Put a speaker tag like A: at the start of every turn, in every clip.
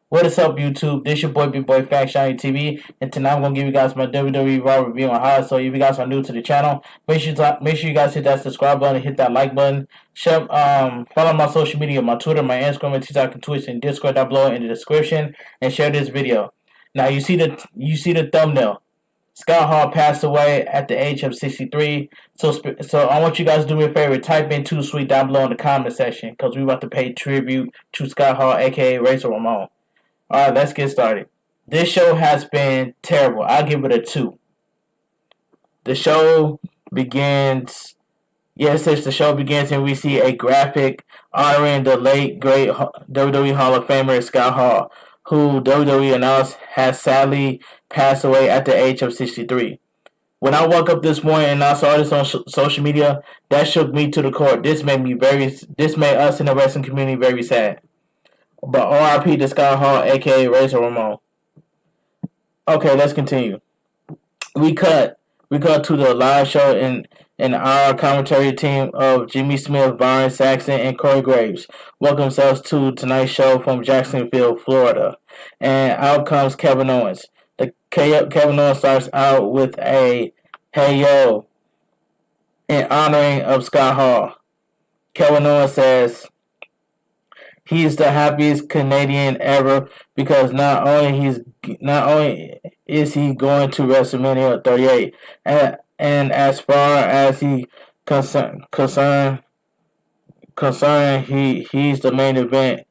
A: What is up, YouTube? This your boy, Big Boy Fact Shiny TV, and tonight I'm gonna give you guys my WWE Raw review on how. So if you guys are new to the channel, make sure you guys hit that subscribe button and hit that like button. Share, follow my social media, my Twitter, my Instagram, and TikTok, and Twitch, and Discord down below in the description, and share this video. Now you see the thumbnail. Scott Hall passed away at the age of 63. So I want you guys to do me a favor. Type in Too Sweet down below in the comment section because we about to pay tribute to Scott Hall, a.k.a. Razor Ramon. Alright, let's get started. This show has been terrible. I'll give it a 2. The show begins... the show begins and we see a graphic honoring the late, great WWE Hall of Famer Scott Hall, who WWE announced has sadly passed away at the age of 63. When I woke up this morning and I saw this on social media, that shook me to the core. This made us in the wrestling community very sad. But R.I.P. to Scott Hall, a.k.a. Razor Ramon. Okay, let's continue. We cut to the live show in our commentary team of Jimmy Smith, Byron Saxton, and Corey Graves welcome themselves to tonight's show from Jacksonville, Florida. And out comes Kevin Owens. Kevin Owens starts out with a "Hey yo" in honoring of Scott Hall. Kevin Owens says he's the happiest Canadian ever because not only is he going to WrestleMania 38, and as far as he concerned, he's the main event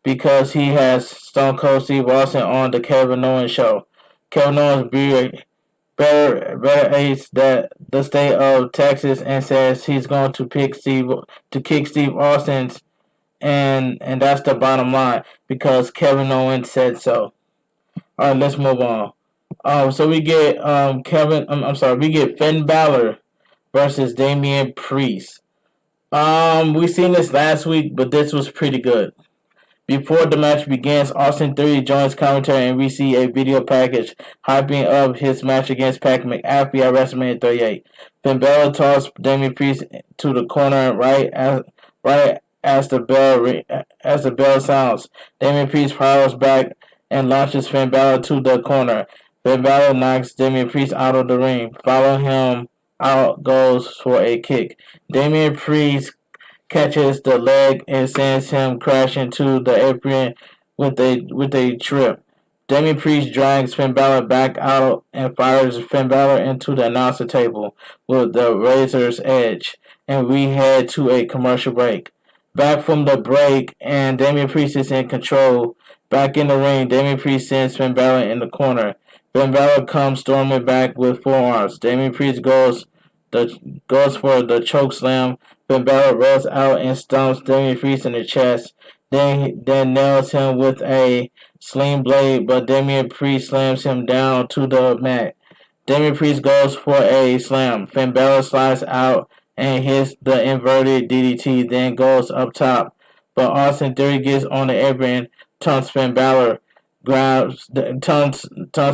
A: because he has Stone Cold Steve Austin on the Kevin Owens show. Kevin Owens reiterates that the state of Texas and says he's going to kick Steve Austin's, and that's the bottom line because Kevin Owens said so. All right, let's move on. So we get we get Finn Balor versus Damian Priest. We seen this last week, but this was pretty good. Before the match begins, Austin Theory joins commentary and we see a video package hyping up his match against Pat McAfee at WrestleMania 38. Finn Balor tosses Damian Priest to the corner right as the bell sounds. Damian Priest powers back and launches Finn Balor to the corner. Finn Balor knocks Damian Priest out of the ring. Follow him out goes for a kick. Damian Priest catches the leg and sends him crashing to the apron with a trip. Damian Priest drags Finn Balor back out and fires Finn Balor into the announcer table with the razor's edge. And we head to a commercial break. Back from the break, and Damian Priest is in control. Back in the ring, Damian Priest sends Finn Balor in the corner. Finn Balor comes storming back with forearms. Damian Priest goes for the choke slam. Finn Balor rolls out and stomps Damian Priest in the chest. Then nails him with a sling blade, but Damian Priest slams him down to the mat. Damian Priest goes for a slam. Finn Balor slides out and hits the inverted DDT, then goes up top. But Austin Theory gets on the apron, taunts Finn Balor. Taunts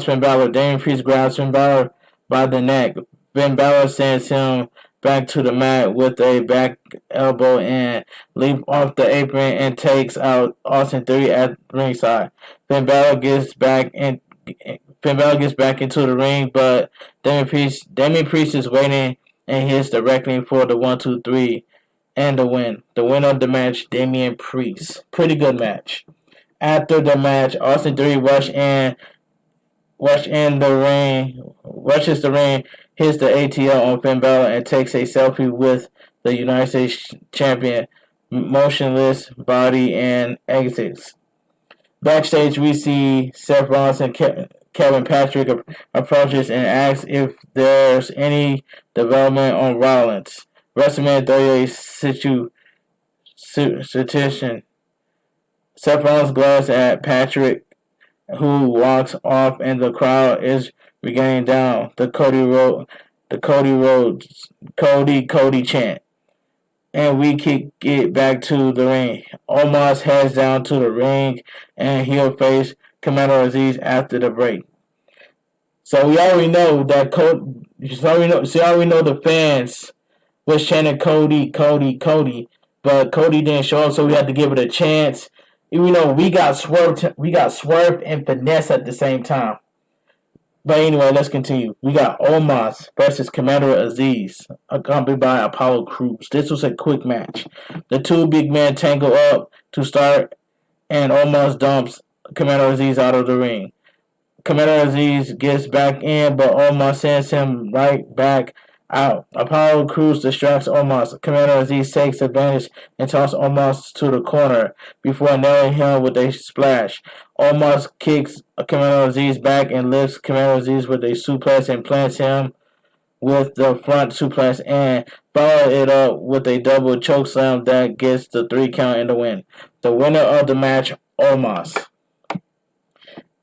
A: Finn Balor. Damian Priest grabs Finn Balor by the neck. Finn Balor sends him back to the mat with a back elbow and leap off the apron and takes out Austin Theory at ringside. Finn Balor gets back into the ring, but Damian Priest is waiting and hits directly for the 1-2-3 and the win. The winner of the match, Damian Priest. Pretty good match. After the match, Austin Theory rushes the ring, hits the ATL on Finn Balor, and takes a selfie with the United States champion, motionless body, and exits. Backstage, we see Seth Rollins and Kevin Patrick approaches and asks if there's any development on Rollins. WrestleMania 38 situation. Seth Rollins glares at Patrick, who walks off, and the crowd is regaining down the Cody chant. And we kick it back to the ring. Omos heads down to the ring, and he'll face Commander Aziz after the break. So we already know that the fans was chanting Cody, but Cody didn't show up, so we had to give it a chance. Even though we got swerved and finesse at the same time. But anyway, let's continue. We got Omos versus Commander Aziz, accompanied by Apollo Crews. This was a quick match. The two big men tangle up to start, and Omos dumps Commander Aziz out of the ring. Commander Aziz gets back in, but Omos sends him right back out. Apollo Crews distracts Omos. Commander Aziz takes advantage and tosses Omos to the corner before nailing him with a splash. Omos kicks Commander Aziz back and lifts Commander Aziz with a suplex and plants him with the front suplex and follow it up with a double chokeslam that gets the 3 count and the win. The winner of the match, Omos.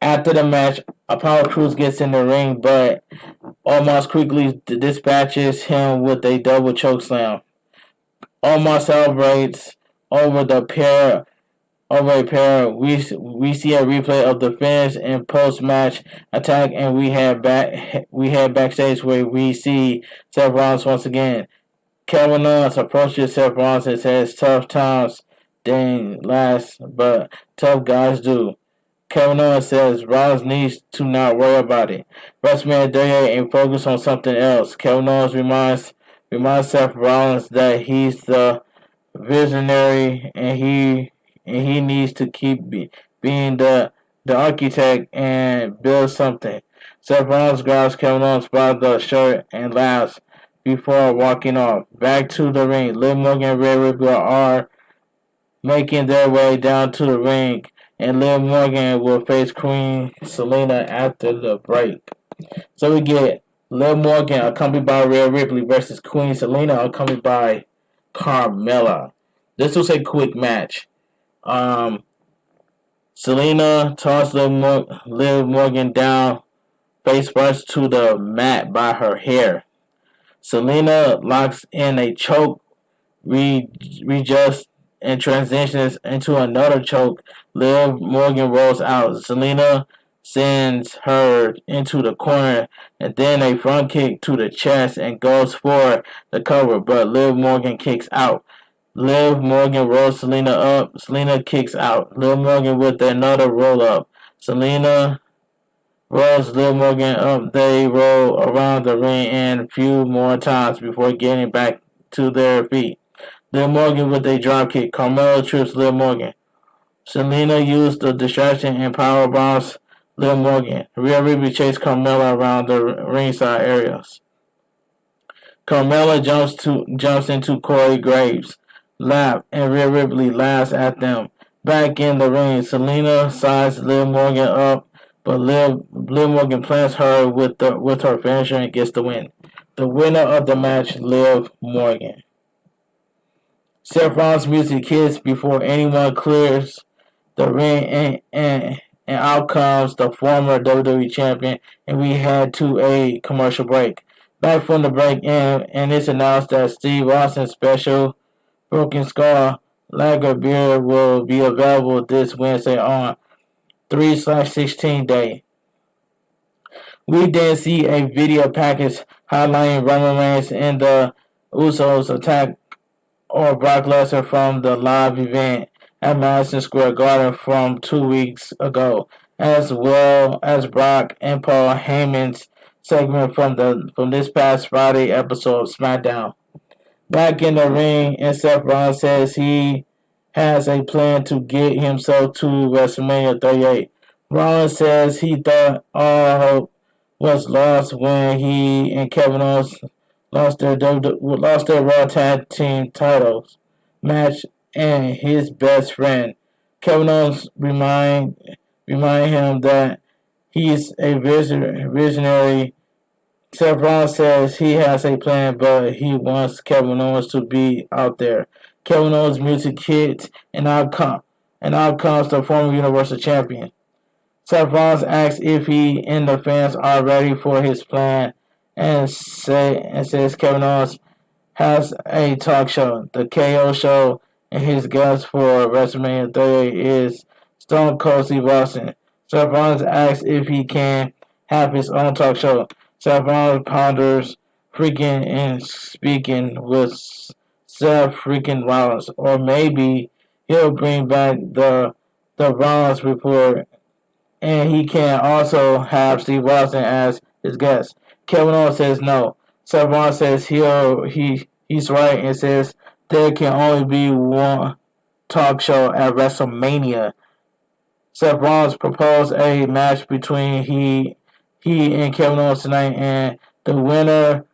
A: After the match, Apollo Crews gets in the ring, but Omos quickly dispatches him with a double chokeslam. Omos celebrates over a pair. We see a replay of the finish and post-match attack, and we head backstage where we see Seth Rollins once again. Kevin Owens approaches Seth Rollins and says, "Tough times didn't last, but tough guys do." Kevin Owens says Rollins needs to not worry about it. WrestleMania 38 and focus on something else. Kevin Owens reminds Seth Rollins that he's the visionary and he needs to keep being the architect and build something. Seth Rollins grabs Kevin Owens by the shirt and laughs before walking off. Back to the ring. Liv Morgan and Rhea Ripley are making their way down to the ring, and Liv Morgan will face Queen Selena after the break. So we get Liv Morgan accompanied by Rhea Ripley versus Queen Selena accompanied by Carmella. This was a quick match. Selena tossed Liv Morgan down face first to the mat by her hair. Selena locks in a choke, readjusts, and transitions into another choke. Liv Morgan rolls out. Selena sends her into the corner and then a front kick to the chest and goes for the cover, but Liv Morgan kicks out. Liv Morgan rolls Selena up. Selena kicks out. Liv Morgan with another roll up. Selena rolls Liv Morgan up. They roll around the ring and a few more times before getting back to their feet. Liv Morgan with a dropkick. Carmella trips Liv Morgan. Selena used the distraction and power bombs Liv Morgan. Rhea Ripley chased Carmella around the ringside areas. Carmella jumps into Corey Graves' lap, and Rhea Ripley laughs at them. Back in the ring, Selena sides Liv Morgan up, but Liv Morgan plants her with her finisher and gets the win. The winner of the match, Liv Morgan. Seth Rollins' music hits before anyone clears the ring, and out comes the former WWE champion, and we head to a commercial break. Back from the break, and it's announced that Steve Austin's special Broken Skull Lager beer will be available this Wednesday on 3/16 day. We then see a video package highlighting Roman Reigns and the Usos attack or Brock Lesnar from the live event at Madison Square Garden from 2 weeks ago, as well as Brock and Paul Heyman's segment from this past Friday episode of SmackDown. Back in the ring, and Seth Rollins says he has a plan to get himself to WrestleMania 38. Rollins says he thought all hope was lost when he and Kevin Owens lost their Raw Tag Team titles match, and his best friend Kevin Owens remind him that he's a visionary. Seth Rollins says he has a plan, but he wants Kevin Owens to be out there. Kevin Owens' music hits, and out comes the former Universal Champion. Seth Rollins asks if he and the fans are ready for his plan, and says Kevin Owens has a talk show, the KO show, and his guest for WrestleMania 38 is Stone Cold Steve Austin. Seth Rollins asks if he can have his own talk show. Seth Rollins ponders freaking and speaking with Seth freaking Rollins, or maybe he'll bring back the the Rollins report, and he can also have Steve Austin as his guest. Kevin Owens says no. Seth Rollins says he's right and says there can only be one talk show at WrestleMania. Seth Rollins proposed a match between he and Kevin Owens tonight, and the winner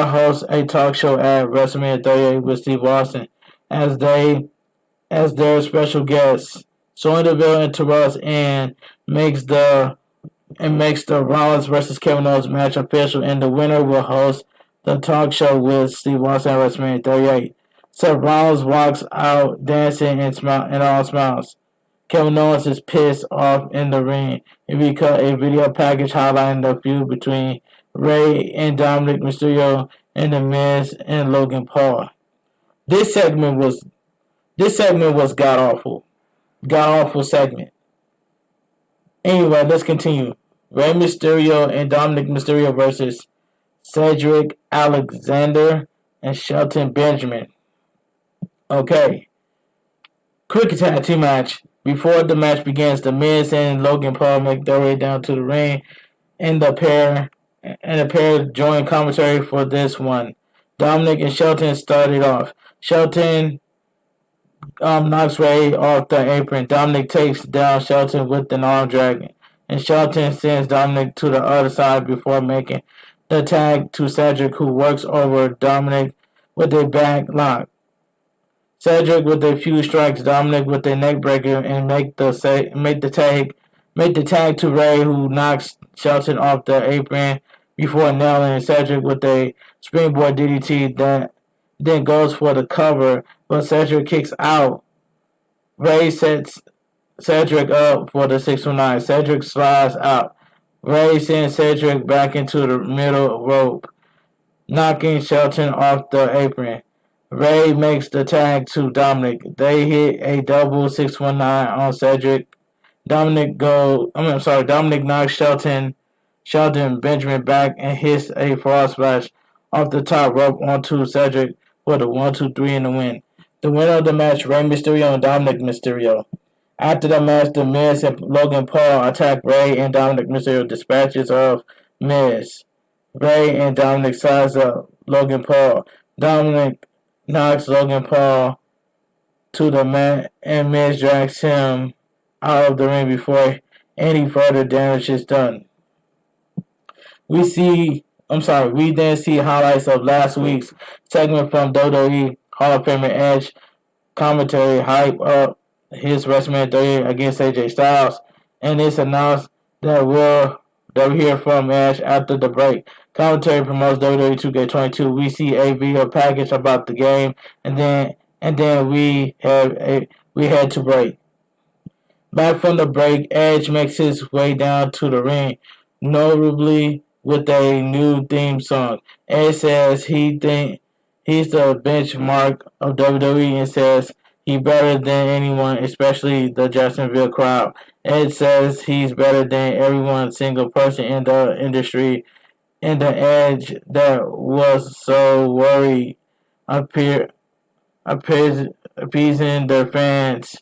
A: hosts a talk show at WrestleMania 38 with Steve Austin as their special guest. Sonya Deville interrupts and makes the Rollins versus Kevin Owens match official, and the winner will host the talk show with Steve Austin at WrestleMania 38. Seth Rollins walks out dancing and all smiles. Kevin Owens is pissed off in the ring. It becomes a video package highlighting the feud between Rey and Dominic Mysterio and The Miz and Logan Paul. This segment was god awful. God awful segment. Anyway, let's continue. Rey Mysterio and Dominic Mysterio versus Cedric Alexander and Shelton Benjamin. Okay. Quick tag team match. Before the match begins, The Miz and Logan Paul make their way down to the ring, and the pair join commentary for this one. Dominic and Shelton started off. Shelton knocks Rey off the apron. Dominic takes down Shelton with an arm drag, and Shelton sends Dominic to the other side before making the tag to Cedric, who works over Dominic with a back lock. Cedric with a few strikes Dominic with a neck breaker and make the tag to Rey, who knocks Shelton off the apron before nailing Cedric with a springboard DDT that then goes for the cover, but Cedric kicks out. Rey sets Cedric up for the 619. Cedric slides out. Rey sends Cedric back into the middle rope, knocking Shelton off the apron. Rey makes the tag to Dominic. They hit a double 619 on Cedric. Dominic knocks Shelton Benjamin back and hits a frog splash off the top rope onto Cedric for the 1-2-3 in the win. The winner of the match, Rey Mysterio and Dominic Mysterio. After the match, The Miz and Logan Paul attack Rey and Dominic Mysterio dispatches of Miz. Rey and Dominic size up Logan Paul. Dominic knocks Logan Paul to the mat, and Miz drags him out of the ring before any further damage is done. We then see highlights of last week's segment from WWE Hall of Famer Edge commentary hype up his WrestleMania 38 against AJ Styles, and it's announced that we'll hear from Edge after the break. Commentary promotes WWE 2K22. We see a video package about the game, and then we head to break. Back from the break, Edge makes his way down to the ring, notably with a new theme song. Edge says he thinks he's the benchmark of WWE and says he's better than anyone, especially the Jacksonville crowd. Edge says he's better than every single person in the industry, and the Edge that was so worried appeasing their fans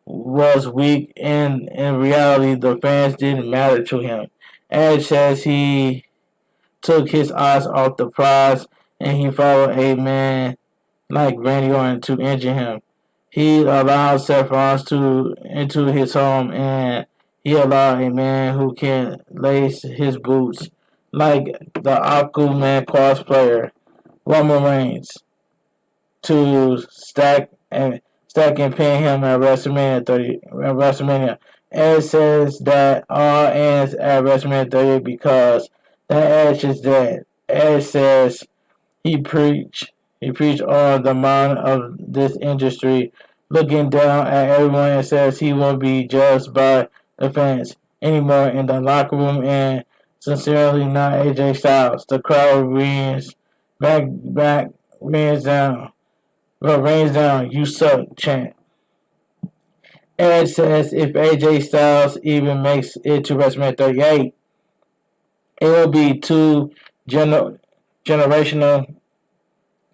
A: was weak, and in reality the fans didn't matter to him. Edge says he took his eyes off the prize and he followed a man like Randy Orton to injure him. He allowed Seth Rollins into his home, and he allowed a man who can lace his boots like the Aquaman cosplayer Roman Reigns to stack and pin him at WrestleMania. Edge says that all ends at WrestleMania 38 because that Edge is dead. Edge says he preached on the mind of this industry, looking down at everyone, and says he won't be judged by the fans anymore in the locker room, and sincerely not AJ Styles. The crowd rains down, you suck chant. Edge says if AJ Styles even makes it to WrestleMania 38, it will be two generational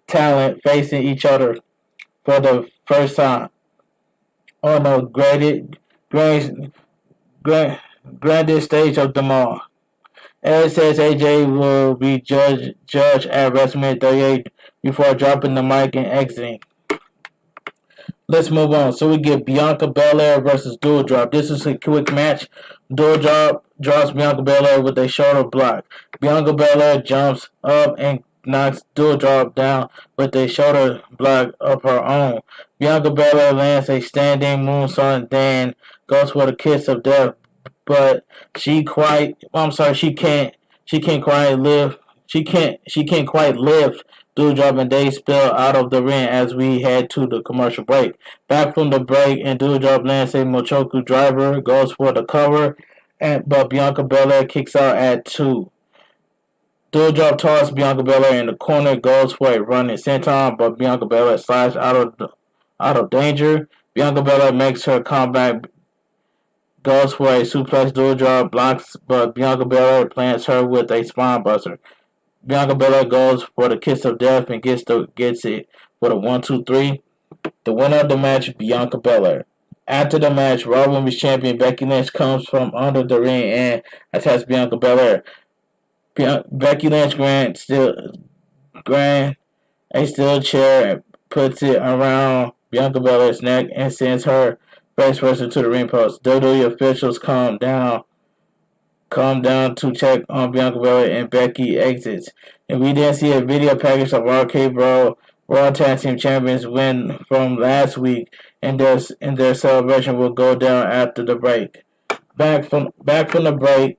A: talent facing each other for the first time. on the grand, grand, grandest stage of them all. Ed says AJ will be judge at WrestleMania 38 before dropping the mic and exiting. Let's move on. So we get Bianca Belair versus Doudrop. This is a quick match. Doudrop drops Bianca Belair with a shoulder block. Bianca Belair jumps up and knocks Doudrop down with a shoulder block of her own. Bianca Belair lands a standing moonsault and then goes for the kiss of death, but she can't quite live she can't quite lift Doudrop and they spill out of the ring as we head to the commercial break. Back from the break and Doudrop lands a Mochoku driver, goes for the cover, but Bianca Belair kicks out at 2. Doudrop tosses Bianca Belair in the corner, goes for a running senton, but Bianca Belair slides out of danger. Bianca Belair makes her comeback, goes for a suplex. Doudrop blocks, but Bianca Belair plants her with a spine buster. Bianca Belair goes for the kiss of death and gets it for the 1-2-3. The winner of the match, Bianca Belair. After the match, Raw Women's Champion Becky Lynch comes from under the ring and attacks Bianca Belair. Becky Lynch grants a steel chair and puts it around Bianca Belair's neck and sends her face first into the ring post. WWE officials calm down to check on Bianca Belair and Becky exits. And we then see a video package of R.K. Bro Raw Tag Team Champions win from last week, and their celebration will go down after the break. Back from the break.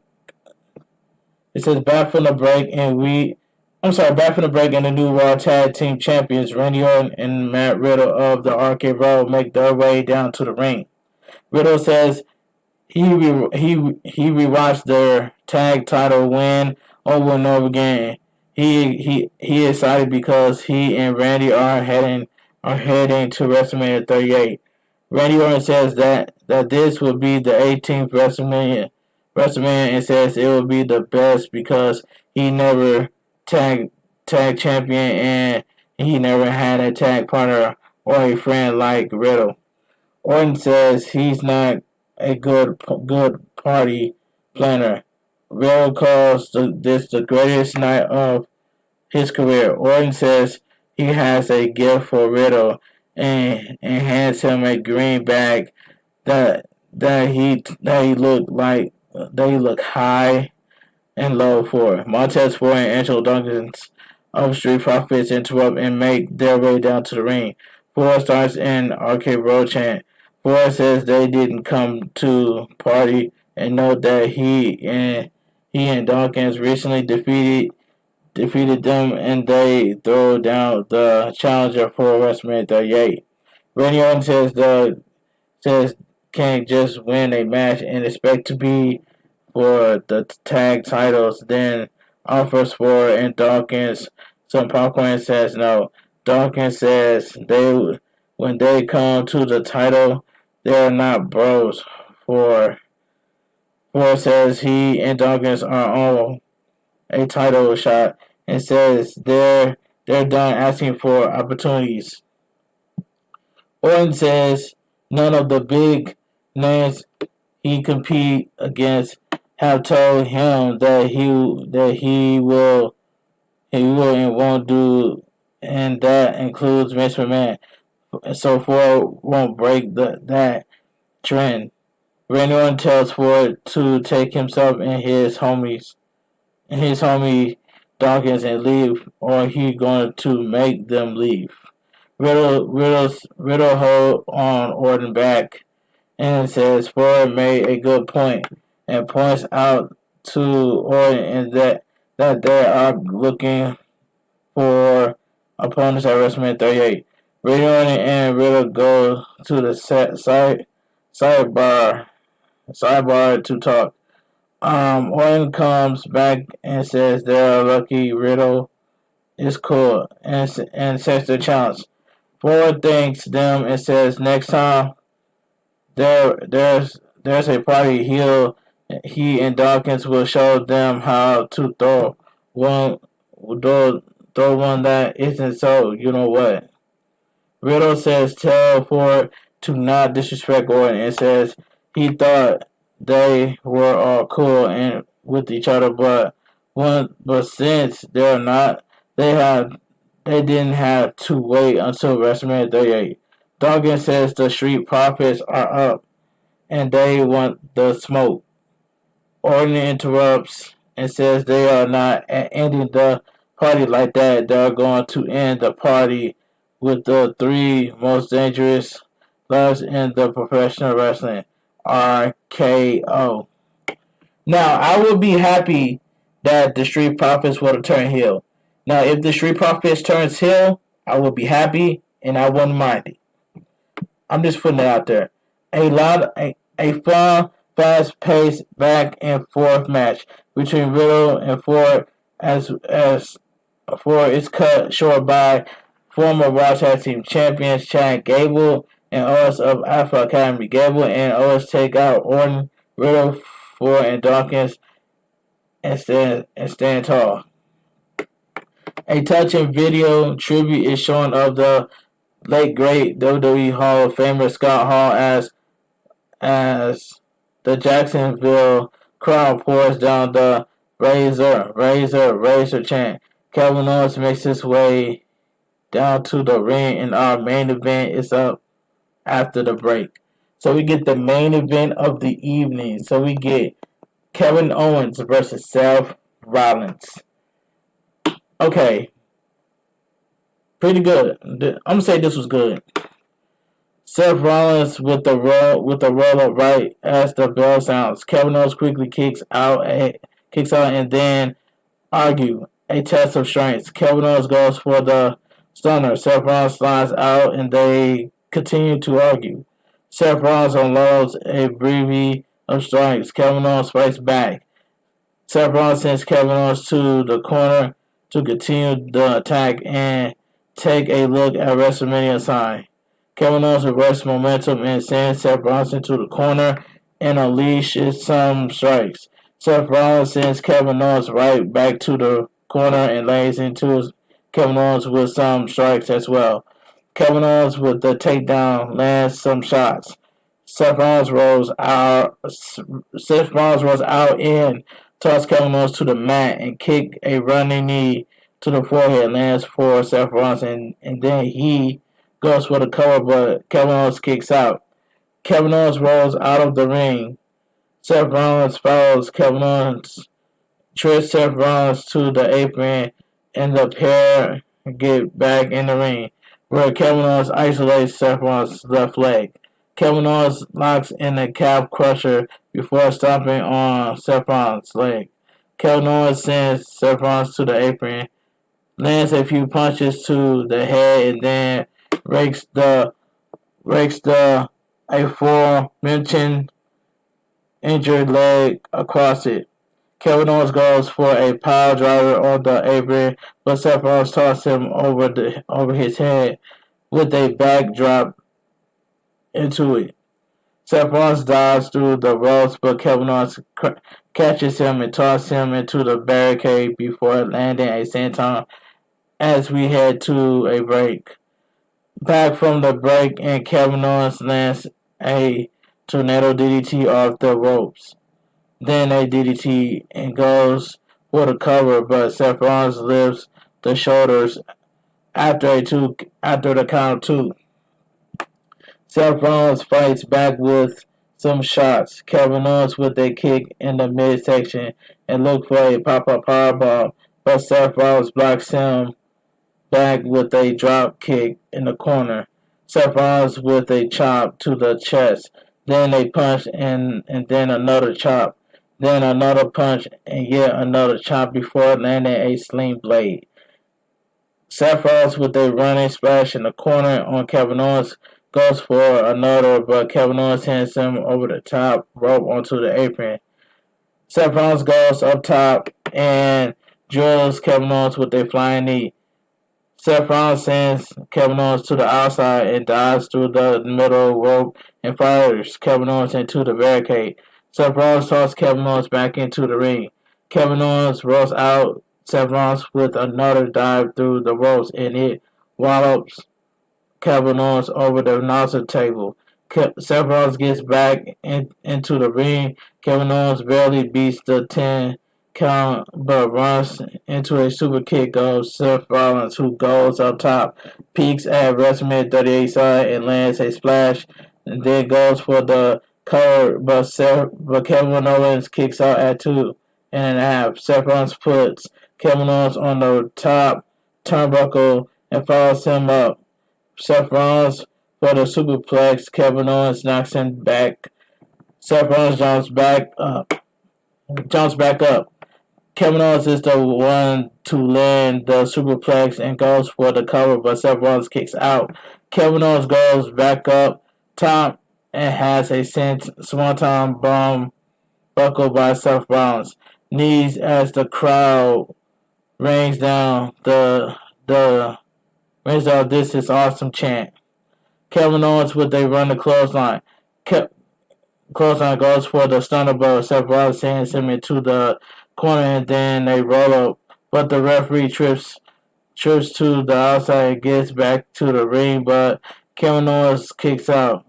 A: It says back from the break and the new Raw Tag Team Champions Randy Orton and Matt Riddle of the RK Bro make their way down to the ring. Riddle says he rewatched their tag title win over and over again. He excited because he and Randy are heading to WrestleMania 38. Randy Orton says that this will be the 18th WrestleMania and says it will be the best because he never tag champion and he never had a tag partner or a friend like Riddle. Orton says he's not a good party planner. Riddle calls this the greatest night of his career. Orton says he has a gift for Riddle and hands him a green bag that he look high and low for. Montez Ford and Angelo Dawkins of Street Profits interrupt and make their way down to the ring. Ford starts an arcade road chant. Ford says they didn't come to party and note that he and Dawkins recently defeated them and they throw down the challenger for WrestleMania 38. Randy Orton says can't just win a match and expect to be for the tag titles, then offers Ford and Dawkins some popcorn and says no. Dawkins says when they come to the title, they're not bros. Ford says he and Dawkins are on a title shot and says they're done asking for opportunities. Orton says none of the big names he compete against have told him that he will and won't do, and that includes Vince McMahon. So Ford won't break that trend. Randy Orton tells Ford to take himself and his homie Dawkins and leave, or he going to make them leave. Riddle hold on Orton back and says Ford made a good point and points out to Orton and that they are looking for opponents at WrestleMania 38. Randy Orton and Riddle go to the sidebar to talk. Orton comes back and says they're lucky Riddle is cool and sets the challenge. Ford thanks them and says next time there's a party he and Dawkins will show them how to throw one that isn't so you know what. Riddle says tell Ford to not disrespect Orton and says he thought they were all cool and with each other, but since they're not, they didn't have to wait until WrestleMania 38. Dawkins says the Street Profits are up and they want the smoke. Orton interrupts and says they are not ending the party like that. They are going to end the party with the three most dangerous loves in the professional wrestling. RKO. Now, I would be happy that the Street Profits would have turned heel. Now, if the Street Profits turns heel, I would be happy and I wouldn't mind it. I'm just putting it out there. A fun, fast-paced back and forth match between Riddle and Ford as Ford is cut short by former Raw Tag Team Champions Chad Gable and Owens of Alpha Academy. Gable and Owens take out Orton, Riddle, Ford, and Dawkins and stand tall. A touching video tribute is shown of the late great WWE Hall of Famer Scott Hall as the Jacksonville crowd pours down the razor chant. Kevin Owens makes his way down to the ring, and our main event is up after the break. So we get the main event of the evening. So we get Kevin Owens versus Seth Rollins. Okay. Pretty good. I'm gonna say this was good. Seth Rollins with the roll up right as the bell sounds. Kevin Owens quickly kicks out and then argue. A test of strength. Kevin Owens goes for the stunner. Seth Rollins slides out and they continue to argue. Seth Rollins unloads a breeze of strikes. Kevin Owens fights back. Seth Rollins sends Kevin Owens to the corner to continue the attack and take a look at WrestleMania sign. Kevin Owens reverses momentum and sends Seth Rollins into the corner and unleashes some strikes. Seth Rollins sends Kevin Owens right back to the corner and lays into Kevin Owens with some strikes as well. Kevin Owens with the takedown lands some shots. Seth Rollins rolls out and tosses Kevin Owens to the mat and kick a running knee to the forehead, lands for Seth Rollins, and then he goes for the cover, but Kevin Owens kicks out. Kevin Owens rolls out of the ring. Seth Rollins follows Kevin Owens, trips Seth Rollins to the apron, and the pair get back in the ring, where Kevin Owens isolates Seth Rollins' left leg. Kevin Owens locks in a calf crusher before stomping on Seth Rollins' leg. Kevin Owens sends Seth Rollins to the apron, lands a few punches to the head, and then rakes the aforementioned injured leg across it. Kevin Owens goes for a pile driver on the apron, but Seth Rollins tosses him over his head with a backdrop into it. Seth Rollins dives through the ropes, but Kevin Owens catches him and tosses him into the barricade before landing a senton as we head to a break. Back from the break, and Kevin Owens lands a tornado DDT off the ropes. Then a DDT and goes for the cover, but Seth Rollins lifts the shoulders after the count of two. Seth Rollins fights back with some shots. Kevin Owens with a kick in the midsection and look for a pop-up powerbomb, but Seth Rollins blocks him back with a drop kick in the corner. Seth Rollins with a chop to the chest, then a punch and then another chop, then another punch and yet another chop before landing a sling blade. Seth Rollins with a running splash in the corner on Kevin Owens goes for another, but Kevin Owens hands him over the top rope onto the apron. Seth Rollins goes up top and drills Kevin Owens with a flying knee. Seth Rollins sends Kevin Owens to the outside and dives through the middle rope and fires Kevin Owens into the barricade. Seth Rollins tosses Kevin Owens back into the ring. Kevin Owens rolls out Seth Rollins with another dive through the ropes, and it wallops Kevin Owens over the announcer table. Seth Rollins gets back into the ring. Kevin Owens barely beats the 10 count, but runs into a super kick of Seth Rollins, who goes up top, peaks at WrestleMania 38 side, and lands a splash, and then goes for the cover, but Kevin Owens kicks out at 2.5. Seth Rollins puts Kevin Owens on the top turnbuckle and follows him up. Seth Rollins for the superplex. Kevin Owens knocks him back. Seth Rollins jumps back up. Kevin Owens is the one to land the superplex and goes for the cover, but Seth Rollins kicks out. Kevin Owens goes back up top and has a swanton bomb buckled by Seth Rollins. Knees as the crowd rings down this is awesome chant. Kevin Owens with a run the clothesline. Clothesline goes for the stunner, but Seth Rollins sends him into the corner and then they roll up. But the referee trips to the outside and gets back to the ring, but Kevin Owens kicks out.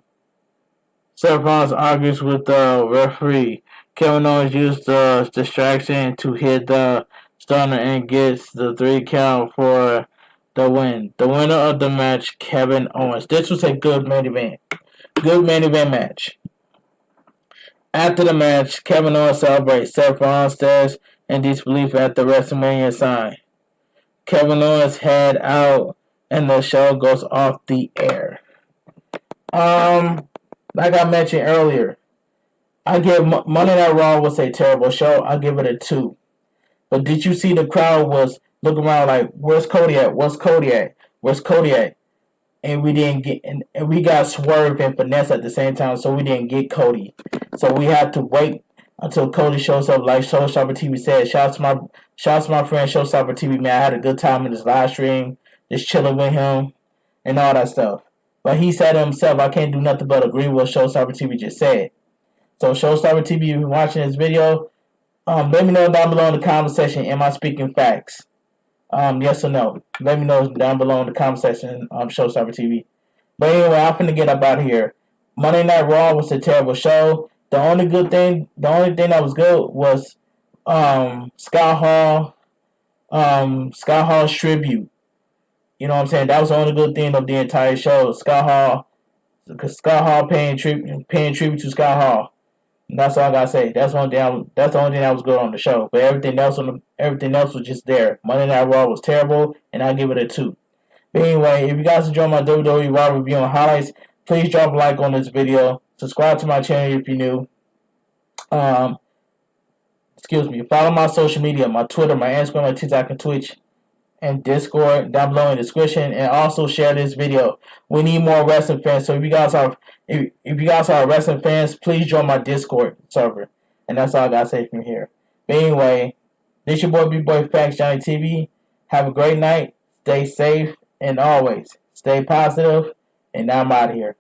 A: Seth Rollins argues with the referee. Kevin Owens used the distraction to hit the stunner and gets the 3 count for the win. The winner of the match, Kevin Owens. This was a good main event. Good main event match. After the match, Kevin Owens celebrates. Seth Rollins stares in disbelief at the WrestleMania sign. Kevin Owens head out and the show goes off the air. Like I mentioned earlier, I give Monday Night Raw was a terrible show. I give it a 2. But did you see the crowd was looking around like, where's Cody at? Where's Cody at? Where's Cody at? And we didn't get, and we got Swerve and Finesse at the same time, so we didn't get Cody. So we have to wait until Cody shows up, like Showstopper TV said. Shouts to my friend Showstopper TV, man. I had a good time in this live stream, just chilling with him and all that stuff. But he said himself, I can't do nothing but agree with what Showstopper TV just said. So Showstopper TV, if you're watching this video, let me know down below in the comment section, am I speaking facts? Yes or no? Let me know down below in the comment section, Showstopper TV. But anyway, I'm finna get up out of here. Monday Night Raw was a terrible show. The only thing that was good was Scott Hall's tribute. You know what I'm saying? That was the only good thing of the entire show. Scott Hall paying tribute to Scott Hall. And that's all I gotta say. That's the only thing that was good on the show. But everything else was just there. Monday Night Raw was terrible, and I give it a 2. But anyway, if you guys enjoy my WWE Raw review and highlights, please drop a like on this video. Subscribe to my channel if you're new. Follow my social media, my Twitter, my Instagram, my TikTok, and Twitch, and Discord down below in the description, and also share this video. We need more wrestling fans, so if you guys are wrestling fans, please join my Discord server. And that's all I gotta say from here. But anyway, this your boy B-Boy Facts Johnny TV. Have a great night, stay safe, and always stay positive, and now I'm out of here.